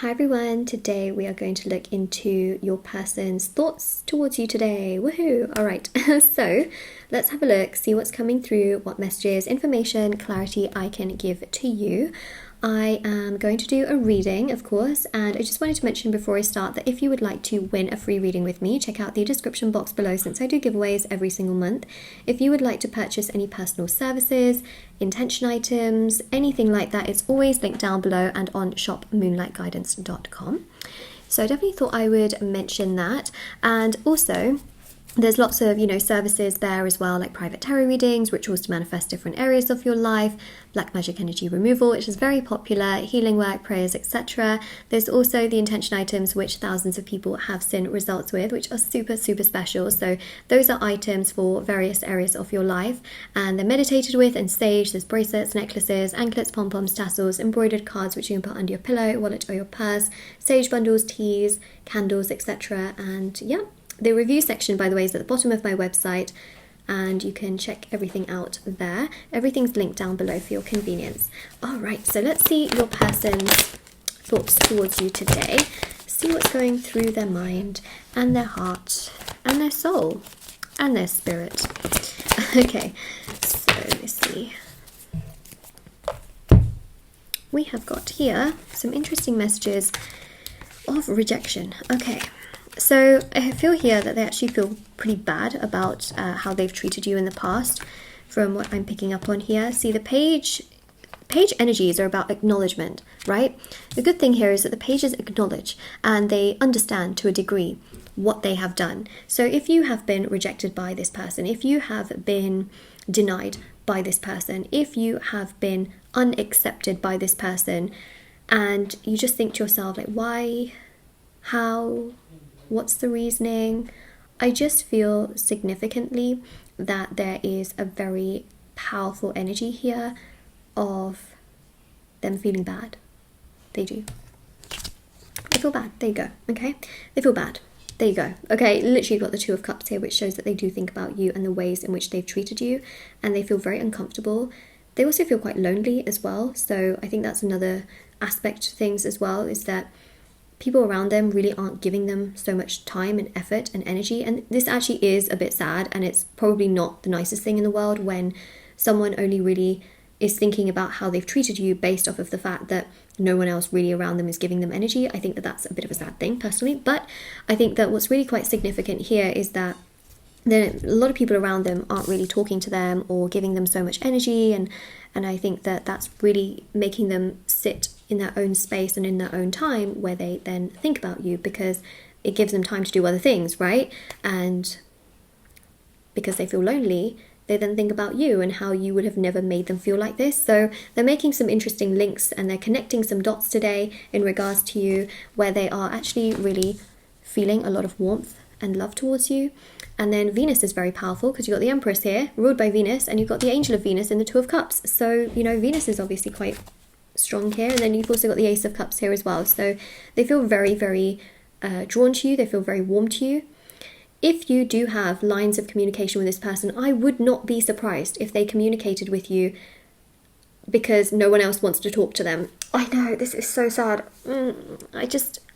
Hi everyone, today we are going to look into your person's thoughts towards you today. Woohoo! Alright, so let's have a look, see what's coming through, what messages, information, clarity I can give to you. I am going to do a reading, of course, and I just wanted to mention before I start that if you would like to win a free reading with me, check out the description box below since I do giveaways every single month. If you would like to purchase any personal services, intention items, anything like that, it's always linked down below and on shopmoonlightguidance.com. So I definitely thought I would mention that. And also, there's lots of, services there as well, like private tarot readings, rituals to manifest different areas of your life, black magic energy removal, which is very popular, healing work, prayers, etc. There's also the intention items, which thousands of people have seen results with, which are super, super special. So those are items for various areas of your life, and they're meditated with and staged. There's bracelets, necklaces, anklets, pom-poms, tassels, embroidered cards, which you can put under your pillow, wallet, or your purse, sage bundles, teas, candles, etc. And yeah. The review section, by the way, is at the bottom of my website, and you can check everything out there. Everything's linked down below for your convenience. Alright, so let's see your person's thoughts towards you today. See what's going through their mind and their heart and their soul and their spirit. Okay, so let me see. We have got here some interesting messages of rejection. Okay. So I feel here that they actually feel pretty bad about how they've treated you in the past, from what I'm picking up on here. See, the page energies are about acknowledgement, right? The good thing here is that the pages acknowledge and they understand to a degree what they have done. So if you have been rejected by this person, if you have been denied by this person, if you have been unaccepted by this person, and you just think to yourself, like, why, how, what's the reasoning? I just feel significantly that there is a very powerful energy here of them feeling bad. They do. They feel bad. There you go. Okay? They feel bad. There you go. Okay, literally got the Two of Cups here, which shows that they do think about you and the ways in which they've treated you, and they feel very uncomfortable. They also feel quite lonely as well, so I think that's another aspect to things as well, is that people around them really aren't giving them so much time and effort and energy. And this actually is a bit sad, and it's probably not the nicest thing in the world when someone only really is thinking about how they've treated you based off of the fact that no one else really around them is giving them energy. I think that that's a bit of a sad thing personally, but I think that what's really quite significant here is that a lot of people around them aren't really talking to them or giving them so much energy, and I think that that's really making them sit in their own space and in their own time where they then think about you, because it gives them time to do other things, right? And because they feel lonely, they then think about you and how you would have never made them feel like this. So they're making some interesting links and they're connecting some dots today in regards to you, where they are actually really feeling a lot of warmth and love towards you. And then Venus is very powerful, because you've got the Empress here, ruled by Venus, and you've got the Angel of Venus in the Two of Cups. So, Venus is obviously quite strong here, and then you've also got the Ace of Cups here as well. So they feel very, very drawn to you. They feel very warm to you. If you do have lines of communication with this person, I would not be surprised if they communicated with you because no one else wants to talk to them. I know, this is so sad.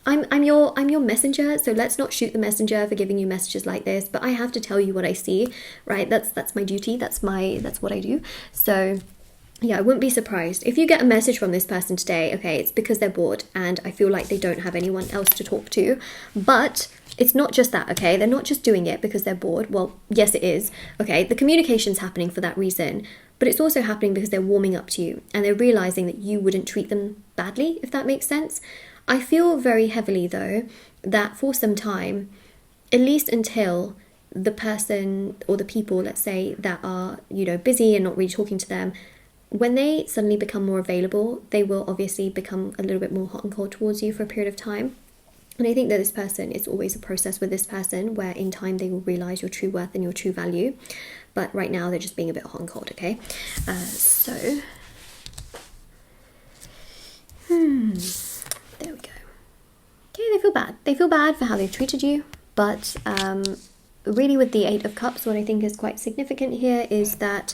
I'm your messenger, so let's not shoot the messenger for giving you messages like this, but I have to tell you what I see, right? That's my duty. That's what I do. So yeah, I wouldn't be surprised if you get a message from this person today. Okay, it's because they're bored and I feel like they don't have anyone else to talk to. But it's not just that, okay? They're not just doing it because they're bored. Well, yes, it is. Okay, the communication's happening for that reason, but it's also happening because they're warming up to you and they're realizing that you wouldn't treat them badly, if that makes sense. I feel very heavily, though, that for some time, at least until the person or the people, let's say, that are, busy and not really talking to them, when they suddenly become more available, they will obviously become a little bit more hot and cold towards you for a period of time. And I think that this person, it's always a process with this person where in time they will realize your true worth and your true value. But right now they're just being a bit hot and cold, okay? There we go. Okay, they feel bad. They feel bad for how they've treated you. But really with the Eight of Cups, what I think is quite significant here is that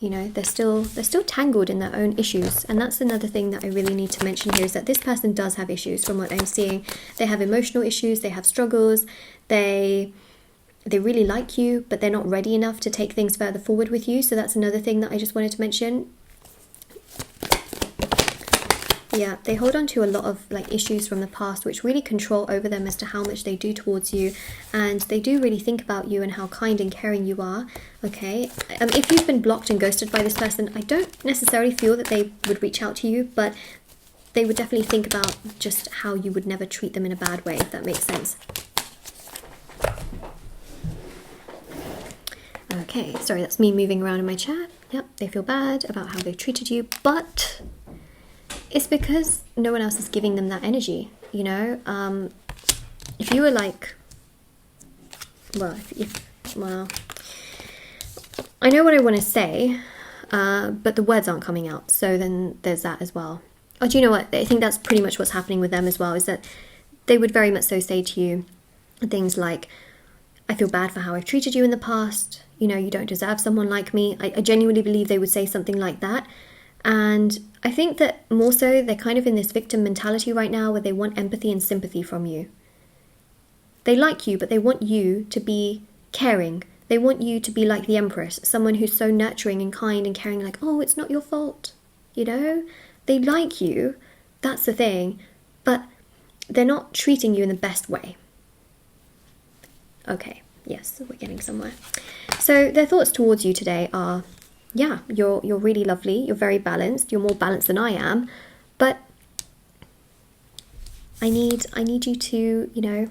You know, they're still tangled in their own issues. And that's another thing that I really need to mention here, is that this person does have issues from what I'm seeing. They have emotional issues, they have struggles, they really like you, but they're not ready enough to take things further forward with you. So that's another thing that I just wanted to mention. Yeah, they hold on to a lot of like issues from the past, which really control over them as to how much they do towards you, and they do really think about you and how kind and caring you are. Okay, if you've been blocked and ghosted by this person, I don't necessarily feel that they would reach out to you, but they would definitely think about just how you would never treat them in a bad way, if that makes sense. Okay, sorry, that's me moving around in my chair. Yep, they feel bad about how they've treated you, but it's because no one else is giving them that energy, you know? If you were like, well, well, I know what I want to say, but the words aren't coming out, so then there's that as well. Oh, do you know what? I think that's pretty much what's happening with them as well, is that they would very much so say to you things like, I feel bad for how I've treated you in the past, you know, you don't deserve someone like me. I genuinely believe they would say something like that. And I think that more so they're kind of in this victim mentality right now, where they want empathy and sympathy from you. They like you, but they want you to be caring. They want you to be like the Empress, someone who's so nurturing and kind and caring, like, oh, it's not your fault, you know? They like you, that's the thing, but they're not treating you in the best way. Okay, yes, we're getting somewhere. So their thoughts towards you today are, yeah, you're really lovely, you're very balanced, you're more balanced than I am, but I need you to, you know,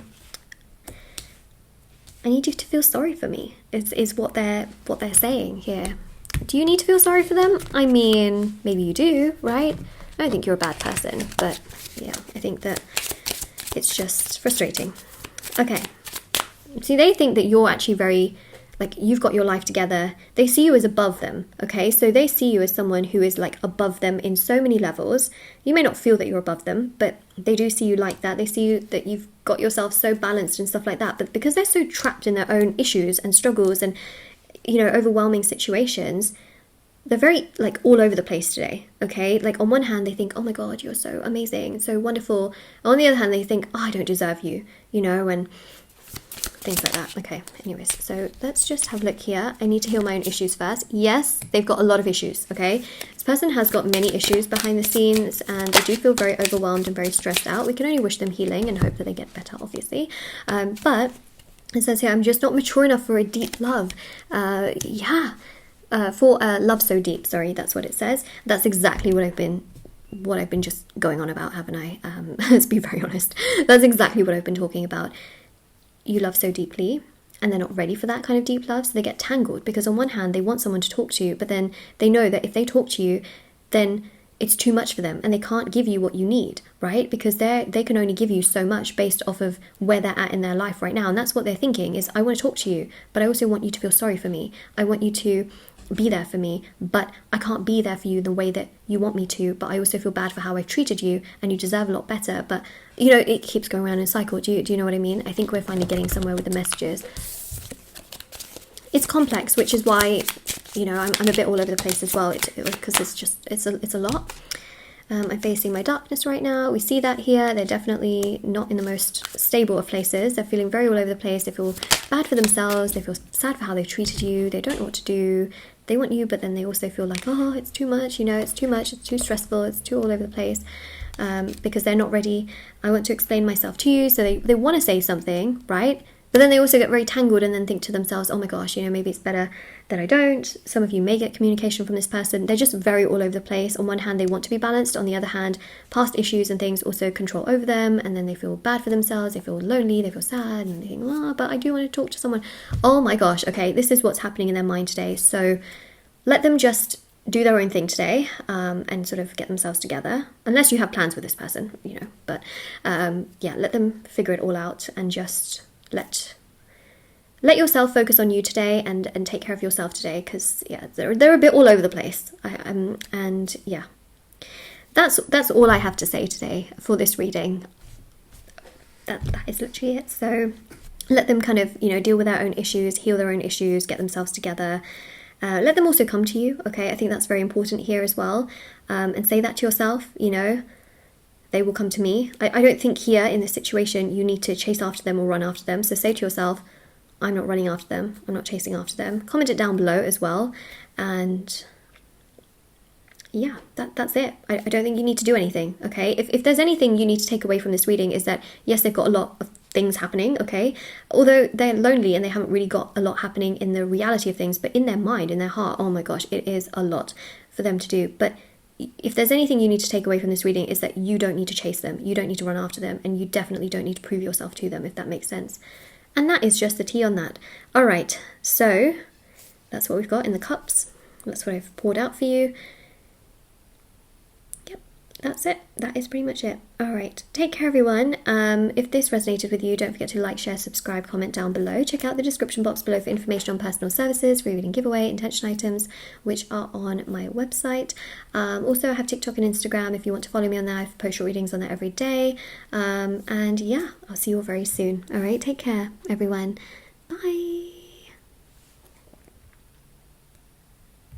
I need you to feel sorry for me, is what they're saying here. Do you need to feel sorry for them? I mean, maybe you do, right? I don't think you're a bad person, but yeah, I think that it's just frustrating. Okay, see, they think that you're actually very, like, you've got your life together. They see you as above them, okay? So they see you as someone who is, like, above them in so many levels. You may not feel that you're above them, but they do see you like that. They see you that you've got yourself so balanced and stuff like that. But because they're so trapped in their own issues and struggles and, you know, overwhelming situations, they're very, like, all over the place today, okay? Like, on one hand, they think, oh my God, you're so amazing and so wonderful. On the other hand, they think, oh, I don't deserve you, you know, and things like that. Okay, anyways, so let's just have a look here. I need to heal my own issues first. Yes, they've got a lot of issues, okay? This person has got many issues behind the scenes, and they do feel very overwhelmed and very stressed out. We can only wish them healing and hope that they get better, obviously. But it says here, I'm just not mature enough for a deep love. For love so deep, sorry, that's what it says. That's exactly what I've been just going on about, haven't I? Let's be very honest. That's exactly what I've been talking about. You love so deeply, and they're not ready for that kind of deep love, so they get tangled, because on one hand they want someone to talk to you, but then they know that if they talk to you, then it's too much for them and they can't give you what you need, right? Because they can only give you so much based off of where they're at in their life right now. And that's what they're thinking is, I want to talk to you, but I also want you to feel sorry for me. I want you to be there for me, but I can't be there for you the way that you want me to, but I also feel bad for how I've treated you, and you deserve a lot better. But, you know, it keeps going around in a cycle. Do you know what I mean? I think we're finally getting somewhere with the messages. It's complex, which is why, you know, I'm a bit all over the place as well, because it's a lot. I'm facing my darkness right now. We see that here. They're definitely not in the most stable of places. They're feeling very all over the place. They feel bad for themselves. They feel sad for how they've treated you. They don't know what to do. They want you, but then they also feel like, oh, it's too much, you know, it's too much, it's too stressful, it's too all over the place, because they're not ready. I want to explain myself to you. So they want to say something, right? But then they also get very tangled and then think to themselves, oh my gosh, you know, maybe it's better that I don't. Some of you may get communication from this person. They're just very all over the place. On one hand, they want to be balanced. On the other hand, past issues and things also control over them. And then they feel bad for themselves. They feel lonely. They feel sad. And they think, oh, but I do want to talk to someone. Oh my gosh. Okay, this is what's happening in their mind today. So let them just do their own thing today, and sort of get themselves together. Unless you have plans with this person, you know. But yeah, let them figure it all out and just let yourself focus on you today and take care of yourself today, because yeah, they're a bit all over the place. And yeah, that's all I have to say today for this reading. That is literally it. So let them kind of, you know, deal with their own issues, heal their own issues, get themselves together, Let them also come to you, okay? I think that's very important here as well. And say that to yourself, you know, they will come to me. I don't think here in this situation you need to chase after them or run after them. So say to yourself, I'm not running after them. I'm not chasing after them. Comment it down below as well. And yeah, that's it. I don't think you need to do anything, okay? If there's anything you need to take away from this reading is that, yes, they've got a lot of things happening, okay? Although they're lonely and they haven't really got a lot happening in the reality of things, but in their mind, in their heart, oh my gosh, it is a lot for them to do. But if there's anything you need to take away from this reading is that you don't need to chase them. You don't need to run after them. And you definitely don't need to prove yourself to them, if that makes sense. And that is just the tea on that. All right, so that's what we've got in the cups. That's what I've poured out for you. That's it. That is pretty much it. All right. Take care, everyone. If this resonated with you, don't forget to like, share, subscribe, comment down below. Check out the description box below for information on personal services, free reading giveaway, intention items, which are on my website. Also, I have TikTok and Instagram if you want to follow me on there. I post short readings on there every day. And yeah, I'll see you all very soon. All right. Take care, everyone.